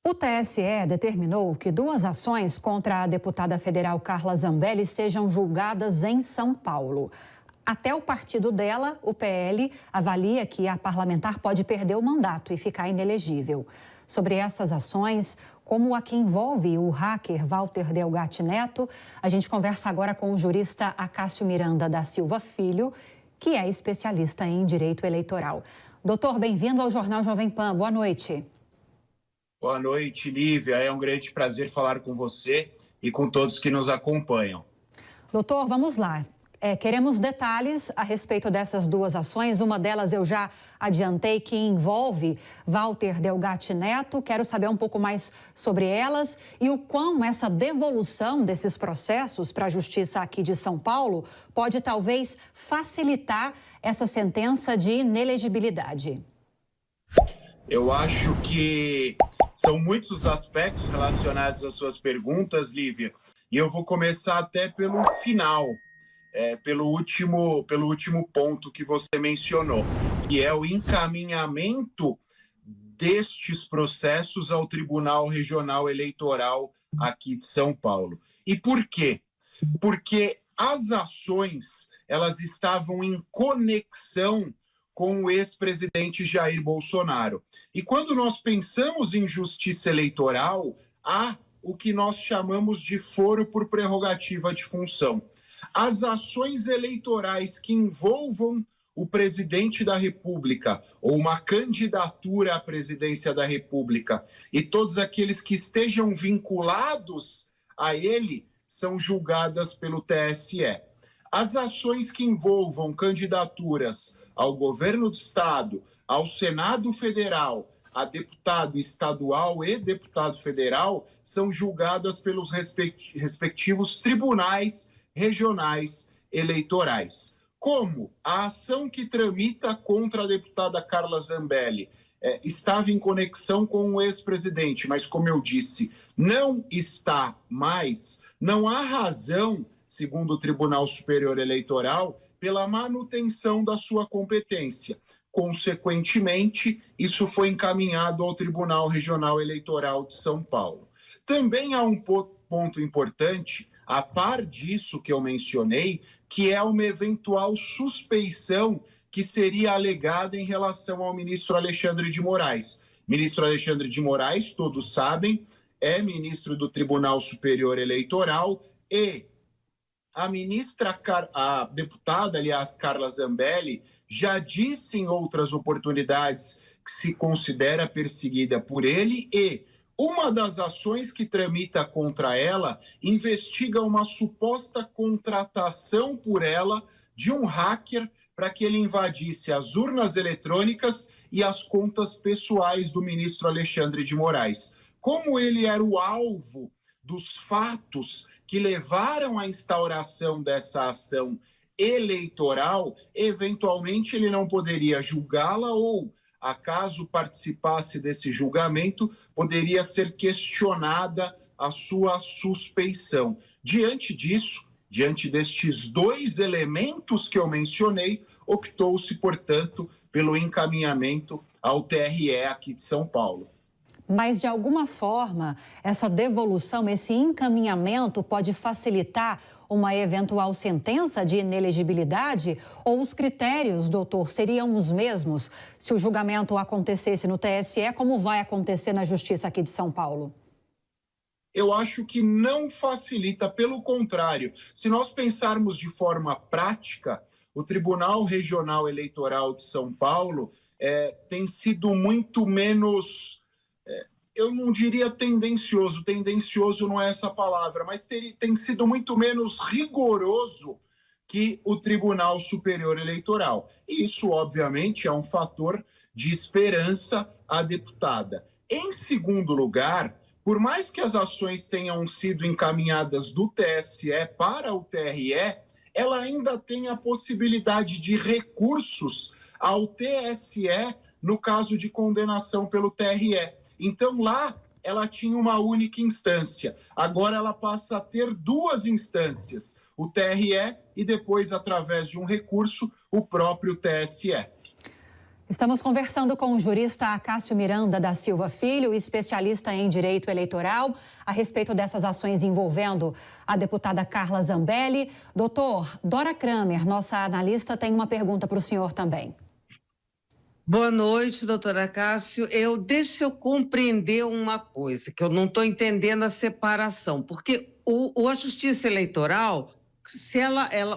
O TSE determinou que duas ações contra a deputada federal Carla Zambelli sejam julgadas em São Paulo. Até o partido dela, o PL, avalia que a parlamentar pode perder o mandato e ficar inelegível. Sobre essas ações, como a que envolve o hacker Walter Delgatti Neto, a gente conversa agora com o jurista Acácio Miranda da Silva Filho, que é especialista em direito eleitoral. Doutor, bem-vindo ao Jornal Jovem Pan. Boa noite. Boa noite, Lívia. É um grande prazer falar com você e com todos que nos acompanham. Doutor, vamos lá. Queremos detalhes a respeito dessas duas ações. Uma delas eu já adiantei, que envolve Walter Delgatti Neto. Quero saber um pouco mais sobre elas e o quão essa devolução desses processos para a Justiça aqui de São Paulo pode talvez facilitar essa sentença de inelegibilidade. Eu acho que são muitos os aspectos relacionados às suas perguntas, Lívia, e eu vou começar até pelo final, pelo último ponto que você mencionou, que é o encaminhamento destes processos ao Tribunal Regional Eleitoral aqui de São Paulo. E por quê? Porque as ações, elas estavam em conexão com o ex-presidente Jair Bolsonaro. E quando nós pensamos em justiça eleitoral, há o que nós chamamos de foro por prerrogativa de função. As ações eleitorais que envolvam o presidente da República ou uma candidatura à presidência da República e todos aqueles que estejam vinculados a ele são julgadas pelo TSE. As ações que envolvam candidaturas ao governo do estado, ao Senado Federal, a deputado estadual e deputado federal, são julgadas pelos respectivos tribunais regionais eleitorais. Como a ação que tramita contra a deputada Carla Zambelli estava em conexão com o ex-presidente, mas, como eu disse, não está mais, não há razão, segundo o Tribunal Superior Eleitoral, pela manutenção da sua competência. Consequentemente, isso foi encaminhado ao Tribunal Regional Eleitoral de São Paulo. Também há um ponto importante, a par disso que eu mencionei, que é uma eventual suspeição que seria alegada em relação ao ministro Alexandre de Moraes. Ministro Alexandre de Moraes, todos sabem, é ministro do Tribunal Superior Eleitoral e a deputada, aliás, Carla Zambelli, já disse em outras oportunidades que se considera perseguida por ele e uma das ações que tramita contra ela investiga uma suposta contratação por ela de um hacker para que ele invadisse as urnas eletrônicas e as contas pessoais do ministro Alexandre de Moraes. Como ele era o alvo dos fatos que levaram à instauração dessa ação eleitoral, eventualmente ele não poderia julgá-la ou, acaso participasse desse julgamento, poderia ser questionada a sua suspeição. Diante disso, diante destes dois elementos que eu mencionei, optou-se, portanto, pelo encaminhamento ao TRE aqui de São Paulo. Mas, de alguma forma, essa devolução, esse encaminhamento pode facilitar uma eventual sentença de inelegibilidade? Ou os critérios, doutor, seriam os mesmos se o julgamento acontecesse no TSE, como vai acontecer na Justiça aqui de São Paulo? Eu acho que não facilita, pelo contrário. Se nós pensarmos de forma prática, o Tribunal Regional Eleitoral de São Paulo tem sido muito menos... eu não diria tendencioso não é essa palavra, mas tem sido muito menos rigoroso que o Tribunal Superior Eleitoral. E isso, obviamente, é um fator de esperança à deputada. Em segundo lugar, por mais que as ações tenham sido encaminhadas do TSE para o TRE, ela ainda tem a possibilidade de recursos ao TSE no caso de condenação pelo TRE. Então, lá, ela tinha uma única instância. Agora, ela passa a ter duas instâncias, o TRE e depois, através de um recurso, o próprio TSE. Estamos conversando com o jurista Cássio Miranda da Silva Filho, especialista em direito eleitoral, a respeito dessas ações envolvendo a deputada Carla Zambelli. Doutor, Dora Kramer, nossa analista, tem uma pergunta para o senhor também. Boa noite, doutora Cássio. Deixa eu compreender uma coisa, que eu não estou entendendo a separação, porque a Justiça Eleitoral,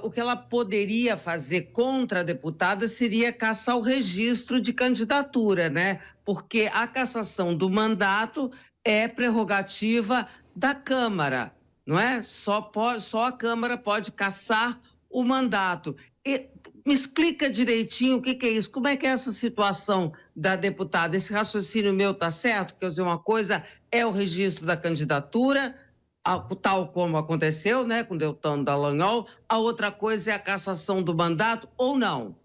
o que ela poderia fazer contra a deputada seria cassar o registro de candidatura, né? Porque a cassação do mandato é prerrogativa da Câmara, não é? Só a Câmara pode cassar o mandato. Me explica direitinho o que é isso, como é que é essa situação da deputada? Esse raciocínio meu está certo? Quer dizer, uma coisa é o registro da candidatura, tal como aconteceu, né, com Deltan Dallagnol, a outra coisa é a cassação do mandato ou não?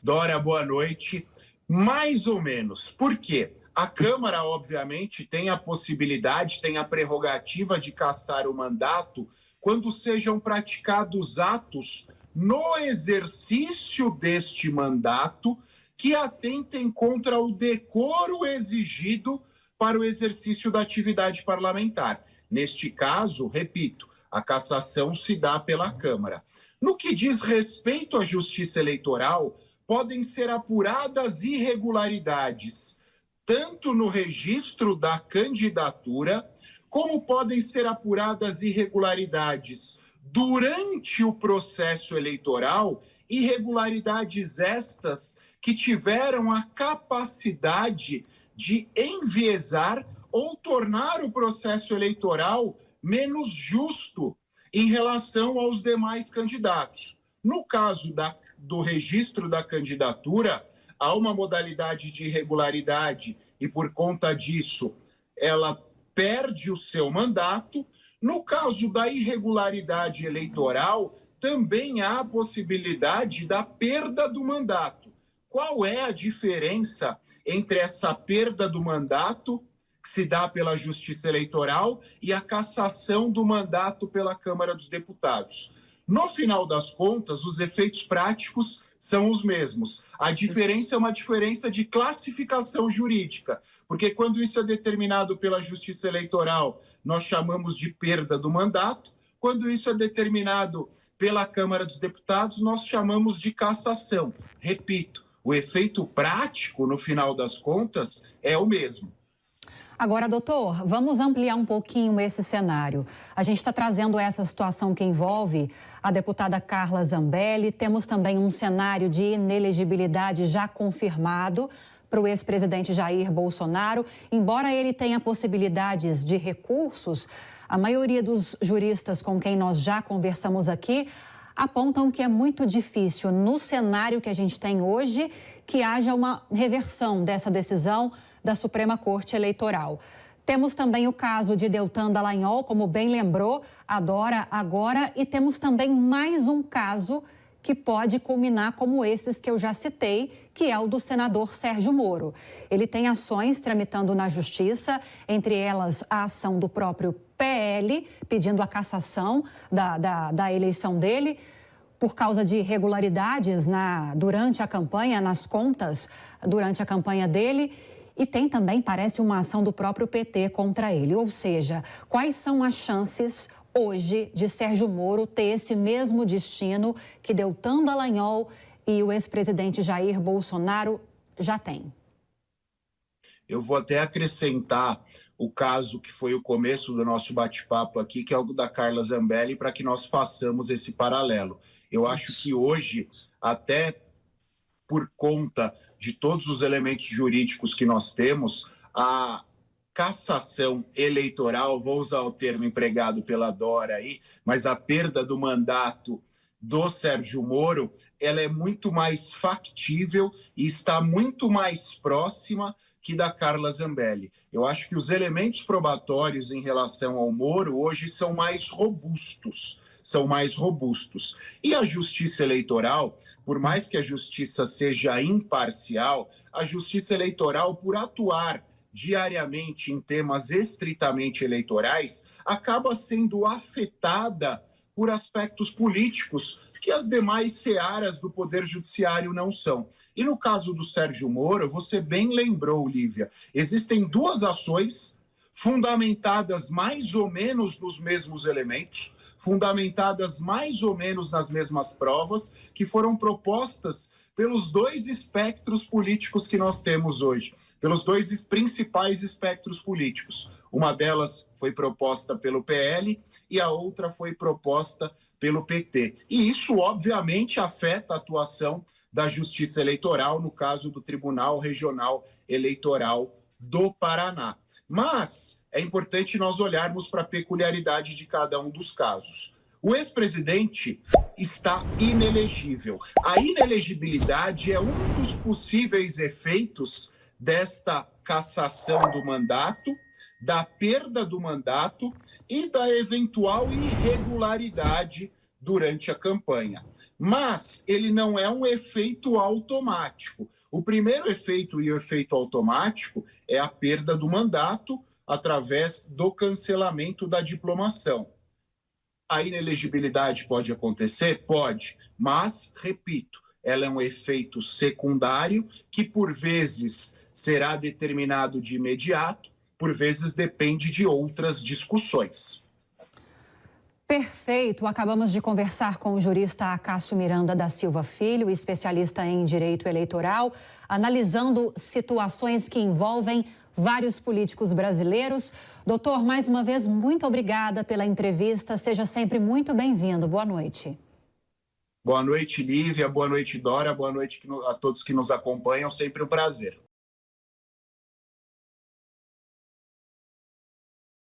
Dora, boa noite. Mais ou menos. Por quê? A Câmara, obviamente, tem a possibilidade, tem a prerrogativa de cassar o mandato quando sejam praticados atos no exercício deste mandato que atentem contra o decoro exigido para o exercício da atividade parlamentar. Neste caso, repito, a cassação se dá pela Câmara. No que diz respeito à Justiça Eleitoral, podem ser apuradas irregularidades, tanto no registro da candidatura, como podem ser apuradas irregularidades durante o processo eleitoral, irregularidades estas que tiveram a capacidade de enviesar ou tornar o processo eleitoral menos justo em relação aos demais candidatos. No caso do registro da candidatura, há uma modalidade de irregularidade e, por conta disso, ela perde o seu mandato. No caso da irregularidade eleitoral, também há a possibilidade da perda do mandato. Qual é a diferença entre essa perda do mandato, que se dá pela Justiça Eleitoral, e a cassação do mandato pela Câmara dos Deputados? No final das contas, os efeitos práticos são os mesmos. A diferença é uma diferença de classificação jurídica, porque quando isso é determinado pela Justiça Eleitoral, nós chamamos de perda do mandato. Quando isso é determinado pela Câmara dos Deputados, nós chamamos de cassação. Repito, o efeito prático, no final das contas, é o mesmo. Agora, doutor, vamos ampliar um pouquinho esse cenário. A gente está trazendo essa situação que envolve a deputada Carla Zambelli. Temos também um cenário de inelegibilidade já confirmado para o ex-presidente Jair Bolsonaro. Embora ele tenha possibilidades de recursos, a maioria dos juristas com quem nós já conversamos aqui apontam que é muito difícil, no cenário que a gente tem hoje, que haja uma reversão dessa decisão da Suprema Corte Eleitoral. Temos também o caso de Deltan Dallagnol, como bem lembrou a Dora agora, e temos também mais um caso que pode culminar como esses que eu já citei, que é o do senador Sérgio Moro. Ele tem ações tramitando na Justiça, entre elas a ação do próprio PL, pedindo a cassação da eleição dele, por causa de irregularidades durante a campanha, nas contas durante a campanha dele. E tem também, parece, uma ação do próprio PT contra ele. Ou seja, quais são as chances hoje de Sérgio Moro ter esse mesmo destino que Deltan Dallagnol e o ex-presidente Jair Bolsonaro já têm? Eu vou até acrescentar o caso que foi o começo do nosso bate-papo aqui, que é o da Carla Zambelli, para que nós façamos esse paralelo. Eu acho que hoje, até por conta de todos os elementos jurídicos que nós temos, a cassação eleitoral, vou usar o termo empregado pela Dora aí, mas a perda do mandato do Sérgio Moro, ela é muito mais factível e está muito mais próxima que da Carla Zambelli. Eu acho que os elementos probatórios em relação ao Moro hoje são mais robustos. E a Justiça Eleitoral, por mais que a Justiça seja imparcial, a Justiça Eleitoral, por atuar diariamente em temas estritamente eleitorais, acaba sendo afetada por aspectos políticos, que as demais searas do Poder Judiciário não são. E no caso do Sérgio Moro, você bem lembrou, Lívia, existem duas ações fundamentadas mais ou menos nos mesmos elementos, fundamentadas mais ou menos nas mesmas provas, que foram propostas pelos dois espectros políticos que nós temos hoje, pelos dois principais espectros políticos. Uma delas foi proposta pelo PL e a outra foi proposta pelo PT. E isso, obviamente, afeta a atuação da Justiça Eleitoral, no caso do Tribunal Regional Eleitoral do Paraná. Mas é importante nós olharmos para a peculiaridade de cada um dos casos. O ex-presidente está inelegível. A inelegibilidade é um dos possíveis efeitos desta cassação do mandato, da perda do mandato e da eventual irregularidade durante a campanha. Mas ele não é um efeito automático. O primeiro efeito e o efeito automático é a perda do mandato através do cancelamento da diplomação. A inelegibilidade pode acontecer? Pode, mas, repito, ela é um efeito secundário que, por vezes, será determinado de imediato, por vezes depende de outras discussões. Perfeito. Acabamos de conversar com o jurista Acácio Miranda da Silva Filho, especialista em direito eleitoral, analisando situações que envolvem vários políticos brasileiros. Doutor, mais uma vez, muito obrigada pela entrevista. Seja sempre muito bem-vindo. Boa noite. Boa noite, Lívia. Boa noite, Dora. Boa noite a todos que nos acompanham. Sempre um prazer.